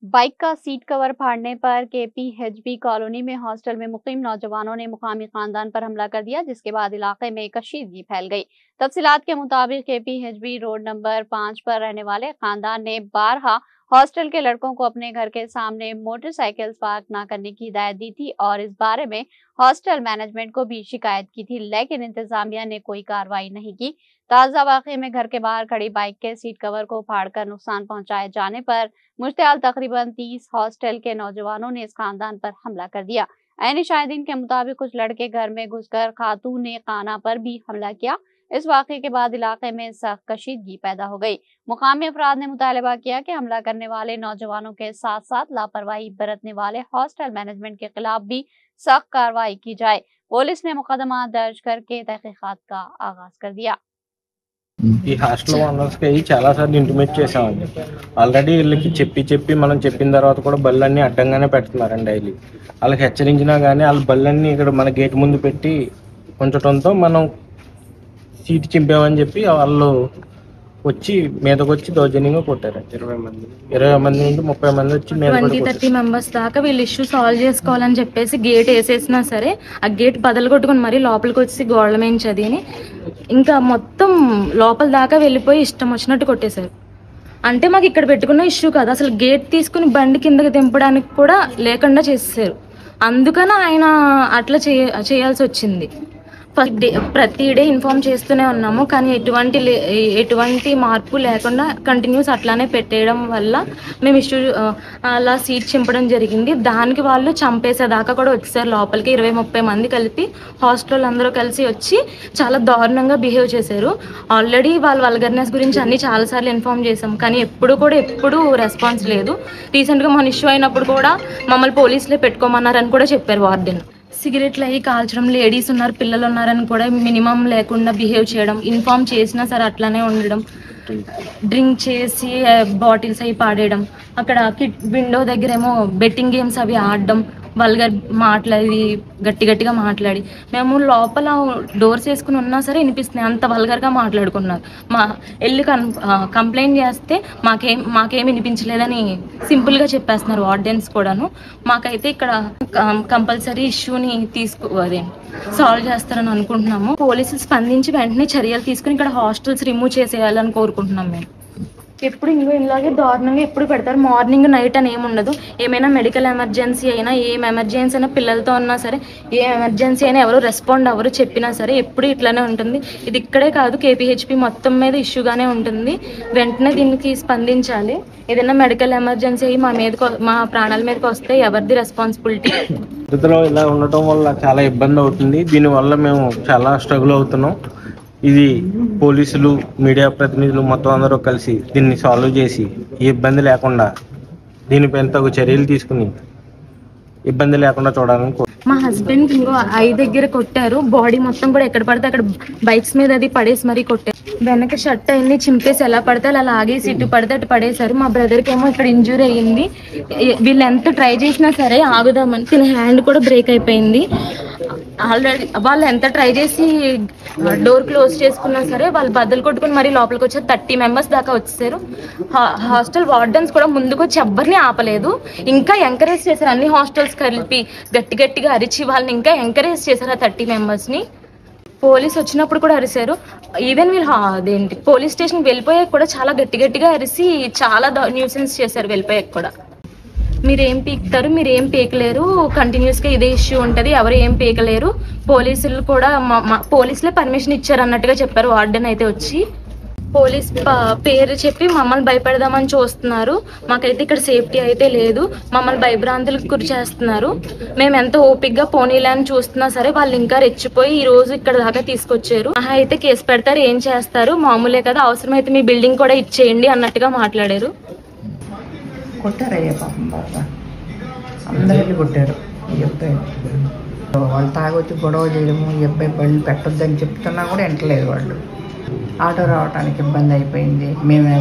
Bike का seat cover फाड़ने पर केपीएचबी कॉलोनी में हॉस्टल में मुकीम नौजवानों ने मुकामी खानदान पर हमला कर दिया, जिसके बाद इलाके में कशीदगी फैल गई। तफसीलात के मुताबिक केपीएचबी रोड नंबर 5 पर रहने वाले खानदान ने बारहा हॉस्टल के लड़कों को अपने घर के सामने मोटरसाइकिल पार्क न करने की हिदायत दी थी और इस बारे में हॉस्टल मैनेजमेंट को भी शिकायत की थी, लेकिन इंतजामिया ने कोई कार्रवाई नहीं की। ताजा वाकये में घर के बाहर खड़ी बाइक के सीट कवर को फाड़कर नुकसान पहुंचाए जाने पर मुश्ताल तकरीबन 30 हॉस्टल के नौजवानों ने इस खानदान पर हमला कर दिया। ऐन शाहिदीन के मुताबिक कुछ लड़के घर में घुसकर खातून ने खाना पर भी हमला किया। इस वाकये के बाद इलाके में सख्त कशीदगी पैदा हो गई। मुकामी अफराद ने मुतालबा किया कि हमला करने वाले नौजवानों के साथ साथ लापरवाही बरतने वाले हॉस्टल मैनेजमेंट के खिलाफ भी सख्त कार्रवाई की जाए। पुलिस ने मुकदमा दर्ज करके तहकीकात का आगाज कर दिया। ఈ హాస్టల్ ఓనర్స్కి చాలా సార్లు ఇంటిమేట్ చేసామండి. ఆల్రెడీ వీళ్ళకి చెప్పి మనం చెప్పిన తర్వాత కూడా బళ్ళన్నీ అడ్డంగానే పెడుతున్నారండి. డైలీ వాళ్ళకి హెచ్చరించినా కానీ వాళ్ళ బళ్ళన్నీ ఇక్కడ మన గేట్ ముందు పెట్టి ఉంచడంతో మనం సీట్ చింపామని చెప్పి వాళ్ళు వచ్చి మీదకి వచ్చి దౌర్జన్యంగా కొట్టారు. 20 మంది నుండి 30 మంది వచ్చి 20-30 మెంబర్స్ దాకా వీళ్ళు ఇష్యూ సాల్వ్ చేసుకోవాలని చెప్పేసి గేట్ వేసేసినా సరే ఆ గేట్ బదలు కొట్టుకుని మరీ లోపలికి వచ్చి గోడల మీద చదివి ఇంకా మొత్తం లోపల దాకా వెళ్ళిపోయి ఇష్టం వచ్చినట్టు కొట్టేశారు. అంటే మాకు ఇక్కడ పెట్టుకున్న ఇష్యూ కాదు, అసలు గేట్ తీసుకుని బండి కిందకి దింపడానికి కూడా లేకుండా చేసేసారు. అందుకని ఆయన అట్లా చేయాల్సి వచ్చింది. ప్రతి డే ఇన్ఫార్మ్ చేస్తూనే ఉన్నాము, కానీ ఎటువంటి మార్పు లేకుండా కంటిన్యూస్ అట్లానే పెట్టేయడం వల్ల మేము ఇష్యూ అలా సీట్ చింపడం జరిగింది. దానికి వాళ్ళు చంపేసేదాకా కూడా వచ్చేసారు లోపలికి. 20-30 మంది కలిపి హాస్టల్ అందరూ కలిసి వచ్చి చాలా దారుణంగా బిహేవ్ చేశారు. ఆల్రెడీ వాళ్ళ వల్గర్నెస్ గురించి అన్ని చాలాసార్లు ఇన్ఫార్మ్ చేసాం, కానీ ఎప్పుడు రెస్పాన్స్ లేదు. రీసెంట్గా మన ఇష్యూ అయినప్పుడు కూడా మమ్మల్ని పోలీసులే పెట్టుకోమన్నారని కూడా చెప్పారు వార్డెన్. సిగరెట్లు అవి కాల్చడం, లేడీస్ ఉన్నారు పిల్లలు ఉన్నారని కూడా మినిమం లేకుండా బిహేవ్ చేయడం, ఇన్ఫార్మ్ చేసినా సరే అట్లానే ఉండడం, డ్రింక్ చేసి బాటిల్స్ అవి పాడేయడం, అక్కడ విండో దగ్గరేమో బెట్టింగ్ గేమ్స్ అవి ఆడడం, వల్గర్ మాట్లాడి గట్టిగా మాట్లాడి మేము లోపల డోర్స్ వేసుకుని ఉన్నా సరే వినిపిస్తున్నాయి, అంత వల్గర్గా మాట్లాడుకున్నారు. వెళ్ళి కంప్లైంట్ చేస్తే మాకేం వినిపించలేదని సింపుల్గా చెప్పేస్తున్నారు వార్డెన్స్ కూడాను. మాకైతే ఇక్కడ కంపల్సరీ ఇష్యూని సాల్వ్ చేస్తారని అనుకుంటున్నాము. పోలీసులు స్పందించి వెంటనే చర్యలు తీసుకుని ఇక్కడ హాస్టల్స్ రిమూవ్ చేసేయాలని కోరుకుంటున్నాం. మేము ఎప్పుడు ఇలాగే దారుణంగా ఎప్పుడు పెడతారు. మార్నింగ్ నైట్ అని ఏముండదు. ఏమైనా మెడికల్ ఎమర్జెన్సీ అయినా, ఏం ఎమర్జెన్సీ అయినా, పిల్లలతో ఉన్నా సరే ఏ ఎమర్జెన్సీ అయినా ఎవరు రెస్పాండ్ అవ్వరు, చెప్పినా సరే ఎప్పుడు ఇట్లానే ఉంటుంది. ఇది ఇక్కడే కాదు, కేపీహెచ్పీ మొత్తం మీద ఇష్యూగానే ఉంటుంది. వెంటనే దీనికి స్పందించాలి. ఏదైనా మెడికల్ ఎమర్జెన్సీ అయ్యి మా ప్రాణాల మీదకి వస్తే ఎవరిది రెస్పాన్సిబిలిటీ? ఇలా ఉండటం వల్ల చాలా ఇబ్బంది అవుతుంది. దీనివల్ల మేము చాలా స్ట్రగుల్ అవుతున్నాం. ఇది పోలీసులు, మీడియా ప్రతినిధులు మొత్తం అందరూ కలిసి దీన్ని సాల్వ్ చేసి ఏ ఇబ్బంది లేకుండా దీనిపైన తగు చర్యలు తీసుకుని ఇబ్బంది లేకుండా చూడాలని. మా హస్బెండ్ ఇంకో దగ్గర కొట్టారు. బాడీ మొత్తం కూడా ఎక్కడ పడితే అక్కడ బైక్స్ మీద అది పడేసి మరీ కొట్టారు. వెనక షర్ట్ అన్ని చింపేసి ఎలా పడితే అలా లాగేసి ఇటు పడితే అటు పడేశారు. మా బ్రదర్కి ఏమో ఇక్కడ ఇంజూరీ అయ్యింది. వీళ్ళు ఎంత ట్రై చేసినా సరే ఆగుదామని తిన హ్యాండ్ కూడా బ్రేక్ అయిపోయింది. ఆల్రెడీ వాళ్ళు ఎంత ట్రై చేసి డోర్ క్లోజ్ చేసుకున్నా సరే వాళ్ళు బద్దలు కొట్టుకుని మరీ లోపలికి వచ్చారు. 30 మెంబర్స్ దాకా వచ్చేసారు. హాస్టల్ వార్డెన్స్ కూడా ముందుకు వచ్చి ఎవ్వరిని ఆపలేదు, ఇంకా ఎంకరేజ్ చేశారు. అన్ని హాస్టల్స్ కలిపి గట్టిగా అరిచి వాళ్ళని ఇంకా ఎంకరేజ్ చేశారు. ఆ 30 మెంబర్స్ని పోలీస్ వచ్చినప్పుడు కూడా అరిశారు. ఈవెన్ వీళ్ళు పోలీస్ స్టేషన్కి వెళ్ళిపోయాక కూడా చాలా గట్టిగా అరిసి చాలా న్యూసెన్స్ చేశారు. వెళ్ళిపోయాక కూడా మీరేం పీకుతారు, మీరేం పీకలేరు, కంటిన్యూస్గా ఇదే ఇష్యూ ఉంటుంది, ఎవరు ఏం పీకలేరు, పోలీసులు కూడా పోలీసులే పర్మిషన్ ఇచ్చారు అన్నట్టుగా చెప్పారు. వార్డెన్ అయితే వచ్చి పోలీస్ పేరు చెప్పి మమ్మల్ని భయపెడదామని చూస్తున్నారు. మాకైతే ఇక్కడ సేఫ్టీ అయితే లేదు, మమ్మల్ని భయభ్రాంతులకు గురి చేస్తున్నారు. మేము ఎంత ఓపిక్గా పోనీలని చూస్తున్నా సరే వాళ్ళు ఇంకా రెచ్చిపోయి ఈ రోజు ఇక్కడ దాకా తీసుకొచ్చారు. అయితే కేసు పెడతారు, ఏం చేస్తారు, మామూలే కదా, అవసరమైతే మీ బిల్డింగ్ కూడా ఇచ్చేయండి అన్నట్టుగా మాట్లాడారు. కొట్టారయ్యా పాపం, బాబా అందరికీ కొట్టారు. ఈ అబ్బాయి వాళ్ళు తాగొచ్చి గొడవ చేయడము, ఈ అబ్బాయి బళ్ళు పెట్టొద్దని చెప్తున్నా కూడా వింటలేదు వాళ్ళు. ఆటో రావడానికి ఇబ్బంది అయిపోయింది. మేము